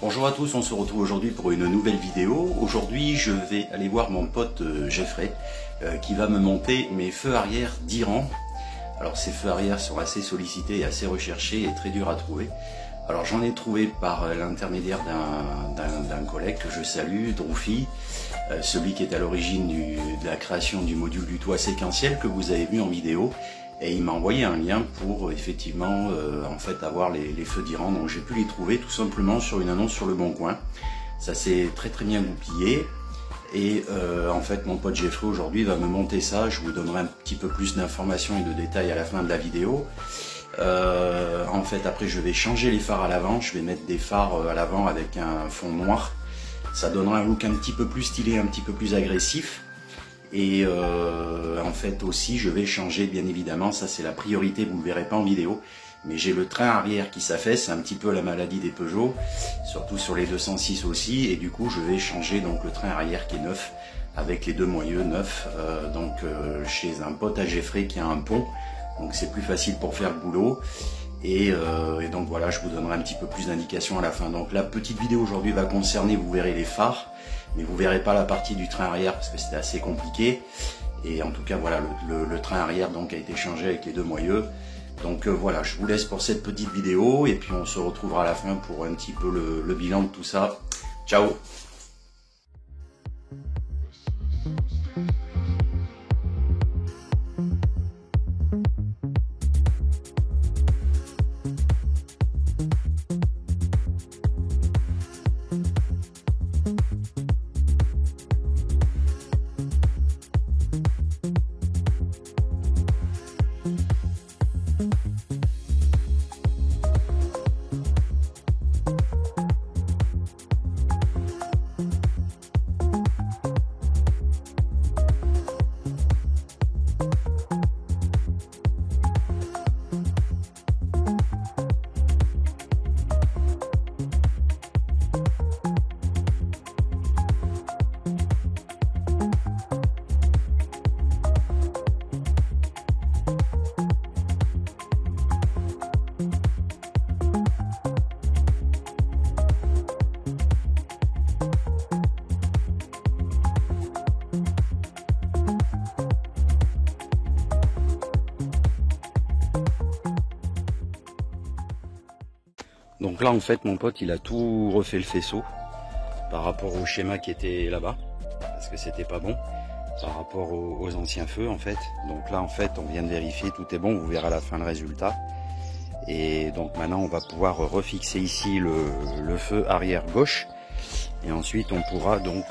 Bonjour à tous, on se retrouve aujourd'hui pour une nouvelle vidéo. Aujourd'hui je vais aller voir mon pote Jeffrey qui va me monter mes feux arrière d'Iran. Alors ces feux arrière sont assez sollicités et assez recherchés et très durs à trouver. Alors j'en ai trouvé par l'intermédiaire d'un collègue que je salue, Droufi, celui qui est à l'origine de la création du module du toit séquentiel que vous avez vu en vidéo. Et il m'a envoyé un lien pour effectivement en fait avoir les feux d'Iran. Donc j'ai pu les trouver tout simplement sur une annonce sur le Bon Coin. Ça s'est très bien goupillé. Et en fait mon pote Jeffrey aujourd'hui va me monter ça. Je vous donnerai un petit peu plus d'informations et de détails à la fin de la vidéo. En fait après je vais changer les phares à l'avant. Je vais mettre des phares à l'avant avec un fond noir. Ça donnera un look un petit peu plus stylé, un petit peu plus agressif. Et en fait aussi je vais changer bien évidemment, ça c'est la priorité, vous ne le verrez pas en vidéo, mais j'ai le train arrière qui s'affaisse, c'est un petit peu la maladie des Peugeot, surtout sur les 206 aussi, et du coup je vais changer donc le train arrière qui est neuf, avec les deux moyeux neufs, chez un pote à Jeffrey qui a un pont, donc c'est plus facile pour faire le boulot. Et donc voilà, je vous donnerai un petit peu plus d'indications à la fin. Donc la petite vidéo aujourd'hui va concerner, vous verrez les phares, mais vous verrez pas la partie du train arrière parce que c'était assez compliqué. Et en tout cas voilà, le train arrière donc a été changé avec les deux moyeux. Donc voilà, je vous laisse pour cette petite vidéo et puis on se retrouvera à la fin pour un petit peu le bilan de tout ça. Ciao! Donc là en fait mon pote il a tout refait le faisceau par rapport au schéma qui était là-bas, parce que c'était pas bon par rapport aux anciens feux en fait. Donc là en fait on vient de vérifier, tout est bon, vous verrez à la fin le résultat. Et donc maintenant on va pouvoir refixer ici le feu arrière gauche, et ensuite on pourra donc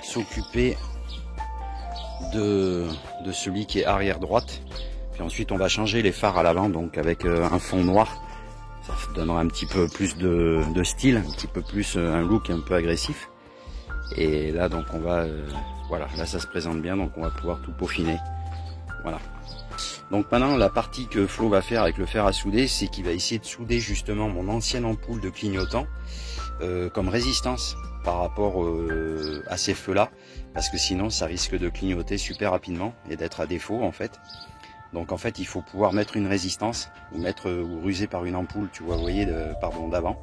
s'occuper de celui qui est arrière droite. Puis ensuite on va changer les phares à l'avant, donc avec un fond noir. Ça donnera un petit peu plus de style, un petit peu plus un look un peu agressif. Et là donc on va, voilà, là ça se présente bien, donc on va pouvoir tout peaufiner. Voilà. Donc maintenant la partie que Flo va faire avec le fer à souder, c'est qu'il va essayer de souder justement mon ancienne ampoule de clignotant comme résistance par rapport à ces feux là, parce que sinon ça risque de clignoter super rapidement et d'être à défaut en fait. Donc en fait il faut pouvoir mettre une résistance ou ruser par une ampoule, tu vois, vous voyez, d'avant.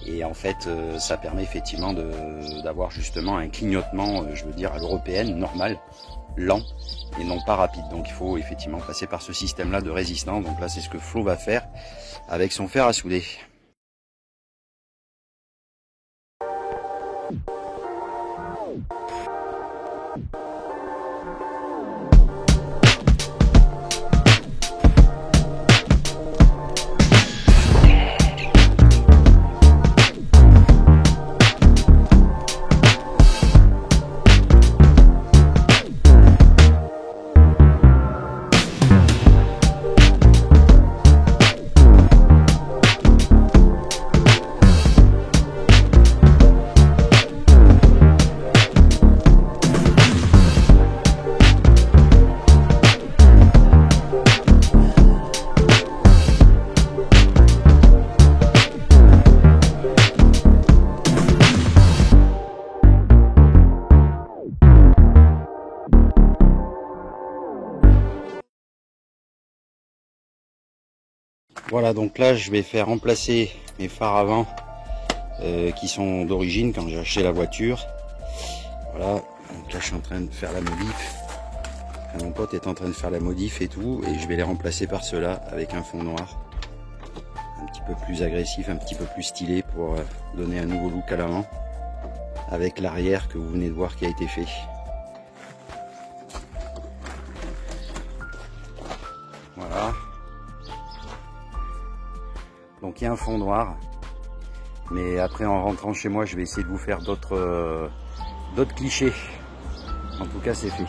Et en fait ça permet effectivement d'avoir justement un clignotement, je veux dire à l'européenne, normal, lent et non pas rapide. Donc il faut effectivement passer par ce système là de résistance. Donc là c'est ce que Flo va faire avec son fer à souder. Voilà, donc là je vais faire remplacer mes phares avant qui sont d'origine quand j'ai acheté la voiture. Voilà, donc là je suis en train de faire la modif. Mon pote est en train de faire la modif et tout, et je vais les remplacer par ceux-là avec un fond noir. Un petit peu plus agressif, un petit peu plus stylé pour donner un nouveau look à l'avant. Avec l'arrière que vous venez de voir qui a été fait. Voilà. Donc il y a un fond noir. Mais après en rentrant chez moi, je vais essayer de vous faire d'autres clichés. En tout cas c'est fait.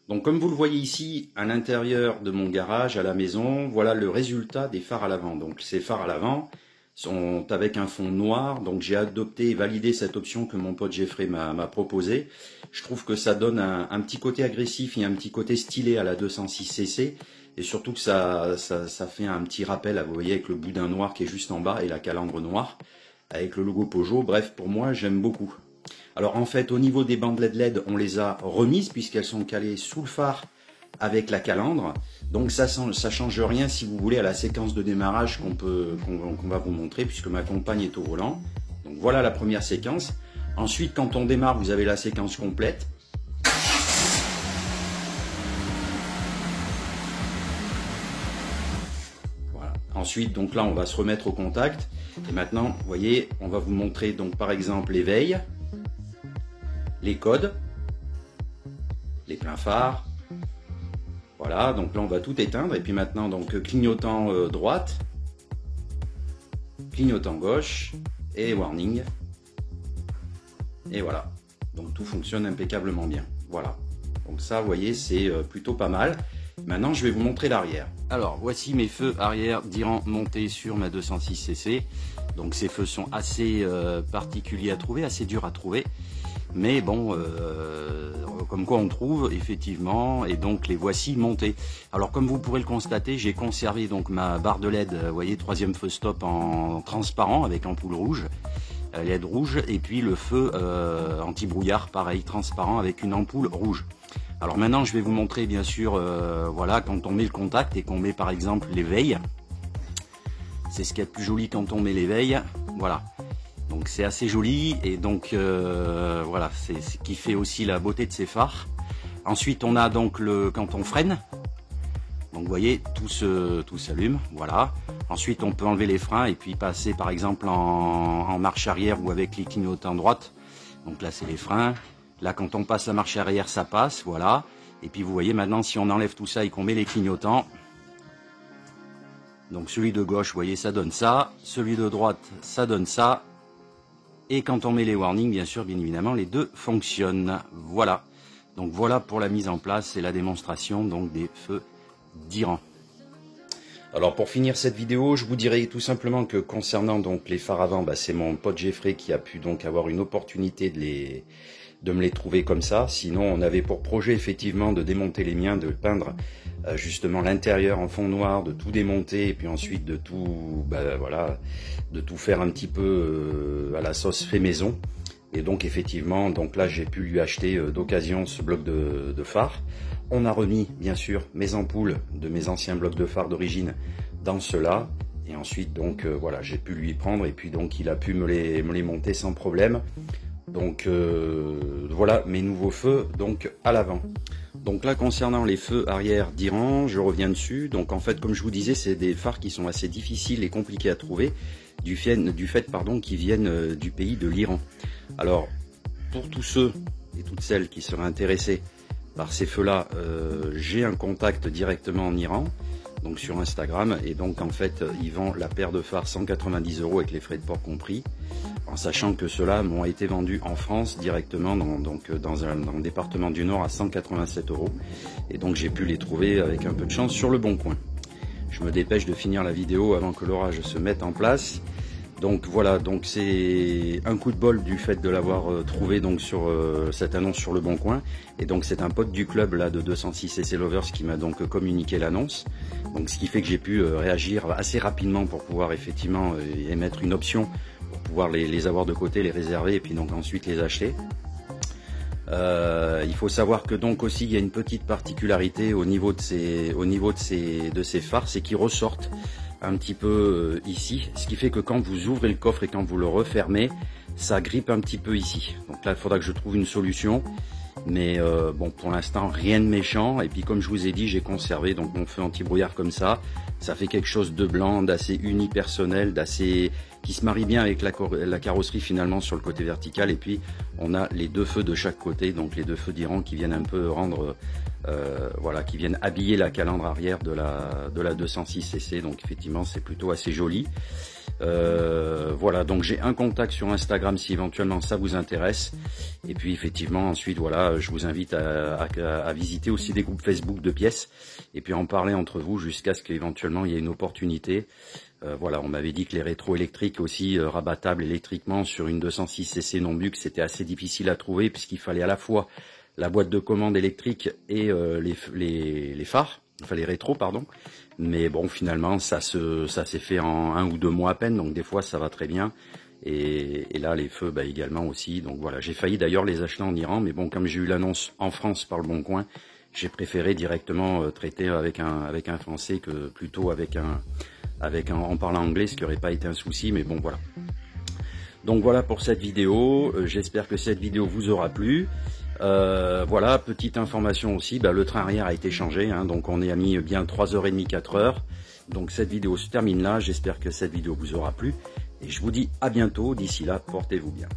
Donc comme vous le voyez ici, à l'intérieur de mon garage, à la maison, voilà le résultat des phares à l'avant. Donc ces phares à l'avant sont avec un fond noir, donc j'ai adopté et validé cette option que mon pote Jeffrey m'a proposée. Je trouve que ça donne un petit côté agressif et un petit côté stylé à la 206cc, et surtout que ça fait un petit rappel, vous voyez, avec le boudin noir qui est juste en bas et la calandre noire, avec le logo Peugeot. Bref, pour moi, j'aime beaucoup. Alors en fait, au niveau des bandelettes LED, on les a remises puisqu'elles sont calées sous le phare avec la calandre. Donc ça change rien, si vous voulez, à la séquence de démarrage qu'on va vous montrer, puisque ma compagne est au volant. Donc voilà la première séquence. Ensuite, quand on démarre, vous avez la séquence complète. Voilà. Ensuite, donc là, on va se remettre au contact. Et maintenant, vous voyez, on va vous montrer donc par exemple l'éveil, les codes, les pleins phares. Voilà, donc là on va tout éteindre, et puis maintenant donc clignotant droite, clignotant gauche et warning. Et voilà, donc tout fonctionne impeccablement bien. Voilà, donc ça vous voyez c'est plutôt pas mal. Maintenant je vais vous montrer l'arrière. Alors voici mes feux arrière d'Iran montés sur ma 206cc. Donc ces feux sont assez particuliers à trouver, assez durs à trouver. Mais bon, comme quoi on trouve effectivement, et donc les voici montés. Alors comme vous pourrez le constater, j'ai conservé donc ma barre de LED, vous voyez, troisième feu stop en transparent avec ampoule rouge, LED rouge, et puis le feu anti-brouillard, pareil, transparent avec une ampoule rouge. Alors maintenant je vais vous montrer bien sûr, voilà, quand on met le contact et qu'on met par exemple l'éveil. C'est ce qu'il y a de plus joli quand on met l'éveil, voilà. Donc c'est assez joli, et donc voilà, c'est ce qui fait aussi la beauté de ces phares. Ensuite on a donc quand on freine, donc vous voyez tout s'allume, voilà. Ensuite on peut enlever les freins et puis passer par exemple en marche arrière ou avec les clignotants droite. Donc là c'est les freins. Là quand on passe la marche arrière ça passe, voilà. Et puis vous voyez maintenant si on enlève tout ça et qu'on met les clignotants, donc celui de gauche, vous voyez, ça donne ça, celui de droite ça donne ça. Et quand on met les warnings, bien sûr, bien évidemment, les deux fonctionnent. Voilà. Donc voilà pour la mise en place et la démonstration donc des feux d'Iran. Alors pour finir cette vidéo, je vous dirais tout simplement que concernant donc les phares avant, c'est mon pote Jeffrey qui a pu donc avoir une opportunité de me les trouver comme ça. Sinon on avait pour projet effectivement de démonter les miens, de peindre justement l'intérieur en fond noir, de tout démonter et puis ensuite de tout voilà, de tout faire un petit peu à la sauce fait maison. Et donc effectivement, donc là j'ai pu lui acheter d'occasion ce bloc de phare. On a remis bien sûr mes ampoules de mes anciens blocs de phare d'origine dans ceux-là. Et ensuite donc voilà, j'ai pu lui prendre et puis donc il a pu me les monter sans problème. Donc voilà mes nouveaux feux donc à l'avant. Donc là concernant les feux arrière d'Iran, je reviens dessus. Donc en fait comme je vous disais, c'est des phares qui sont assez difficiles et compliqués à trouver du fait qu'ils viennent du pays de l'Iran. Alors pour tous ceux et toutes celles qui seraient intéressés par ces feux là, j'ai un contact directement en Iran, donc sur Instagram, et donc en fait ils vendent la paire de phares 190 € avec les frais de port compris, en sachant que ceux-là m'ont été vendus en France directement dans le département du Nord à 187 €, et donc j'ai pu les trouver avec un peu de chance sur le Bon Coin. Je me dépêche de finir la vidéo avant que l'orage se mette en place. Donc voilà, donc c'est un coup de bol du fait de l'avoir trouvé donc sur cette annonce sur le Bon Coin. Et donc c'est un pote du club là de 206cc Lovers qui m'a donc communiqué l'annonce. Donc ce qui fait que j'ai pu réagir assez rapidement pour pouvoir effectivement émettre une option pour pouvoir les avoir de côté, les réserver et puis donc ensuite les acheter. Il faut savoir que donc aussi il y a une petite particularité au niveau de ces phares, c'est qu'ils ressortent un petit peu ici, ce qui fait que quand vous ouvrez le coffre et quand vous le refermez, ça grippe un petit peu ici. Donc là il faudra que je trouve une solution, mais bon, pour l'instant rien de méchant. Et puis comme je vous ai dit, j'ai conservé donc mon feu anti-brouillard comme ça fait quelque chose de blanc, d'assez unipersonnel, d'assez qui se marie bien avec la carrosserie finalement sur le côté vertical. Et puis on a les deux feux de chaque côté, donc les deux feux d'Iran qui viennent un peu rendre voilà, qui viennent habiller la calandre arrière de la 206cc. Donc effectivement c'est plutôt assez joli. Voilà, donc j'ai un contact sur Instagram si éventuellement ça vous intéresse. Et puis effectivement ensuite voilà, je vous invite à visiter aussi des groupes Facebook de pièces et puis en parler entre vous jusqu'à ce qu'éventuellement il y ait une opportunité. Voilà, on m'avait dit que les rétros électriques aussi rabattables électriquement sur une 206cc non Buick, c'était assez difficile à trouver puisqu'il fallait à la fois la boîte de commande électrique et les phares, enfin les rétros pardon. Mais bon, finalement ça s'est fait en 1 ou 2 mois à peine, donc des fois ça va très bien. Et là les feux bah, également aussi. Donc voilà, j'ai failli d'ailleurs les acheter en Iran, mais bon, comme j'ai eu l'annonce en France par le Bon Coin, j'ai préféré directement traiter avec un Français que plutôt en parlant anglais, ce qui n'aurait pas été un souci, mais bon voilà. Donc voilà pour cette vidéo, j'espère que cette vidéo vous aura plu. Voilà, petite information aussi, bah, le train arrière a été changé, hein, donc on est à mis bien 3h30, 4h. Donc cette vidéo se termine là, j'espère que cette vidéo vous aura plu. Et je vous dis à bientôt, d'ici là, portez-vous bien.